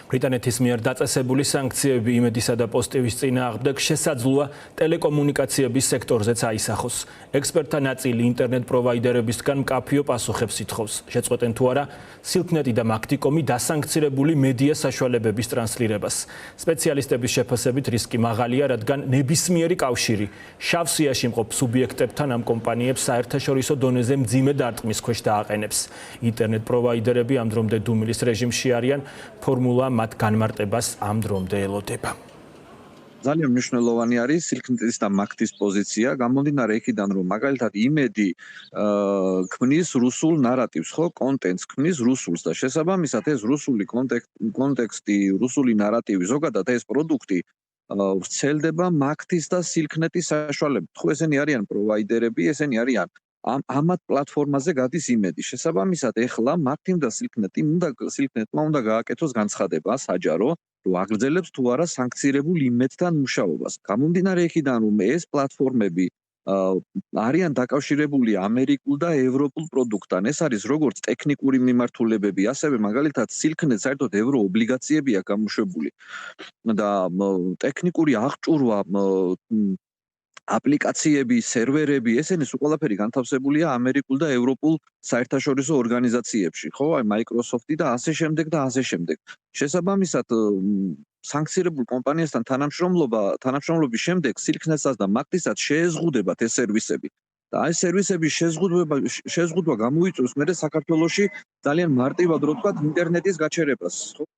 ბრიტანეთის მიერ დაწესებული სანქციები იმედისა და პოსტივის წინააღმდეგ შესაძლოა ტელეკომუნიკაციების სექტორზეც აისახოს. ექსპერტთა ნაწილი ინტერნეტ პროვაიდერებისგან მკაფიო პასუხებს ითხოვს. შეწყვეტენ თუ არა სილქნეტი და მაგთიკომი დასანქცირებული მედია საშუალებების ტრანსლირებას. სპეციალისტების შეფასებით რისკი მაღალია, რადგან ნებისმიერი კავშირი შავ სიაში მყოფ სუბიექტებთან ამ კომპანიებს საერთაშორისო დონეზე მძიმე დარტყმის ქვეშ დააყენებს. ინტერნეტ პროვაიდერები ამ დრომდე დუმილის რეჟიმში არიან, ფორმულა მათ განმარტებას ამ დრომდე ელოდება. ძალიან მნიშვნელოვანი არის სილქნეტის და მაგთის პოზიცია, გამომდინარე იქიდან, რომ მაგალითად იმედი ქმნის რუსულ ნარატივს, ხო, კონტენტს ქმნის რუსულს და შესაბამისად ეს რუსული კონტექსტი, რუსული ნარატივი, ზოგადად ეს პროდუქტი ვრცელდება მაგთის და სილქნეტის საშუალებით. ხო, ესენი არიან პროვაიდერები, ესენი არიან ამათ პლატფორმაზე გადის იმედი. შესაბამისად, ეხლა მაგთიმ და სილქნეტმა უნდა გააკეთოს განცხადება საჯარო, რომ აგრძელებს თუ არა სანქცირებულ იმედთან მუშაობას. გამომდინარე იქიდან, რომ ეს პლატფორმები არიან დაკავშირებული ამერიკულ და ევროპულ პროდუქტთან. ეს არის როგორც ტექნიკური მიმართულებები, ასევე მაგალითად სილქნეტს საერთოდ ევროობლიგაციები აქვს გამოშვებული და ტექნიკური აღჭურვა აპლიკაციები, სერვერები, ესენი სულ ყველაფერი განთავსებულია ამერიკულ და ევროპულ საერთაშორისო ორგანიზაციებში, ხო, აი Microsoft-ი და ასე შემდეგ და ასე შემდეგ. შესაბამისად, სანქცირებულ კომპანიასთან თანამშრომლობის შემდეგ სილქნეტსაც და მაგთისაც შეეზღუდებათ ეს სერვისები. და აი სერვისების შეზღუდვა გამოიწვევს მე საქართველოში ძალიან მარტივად, რო ვთქვათ, ინტერნეტის გაჩერებას, ხო?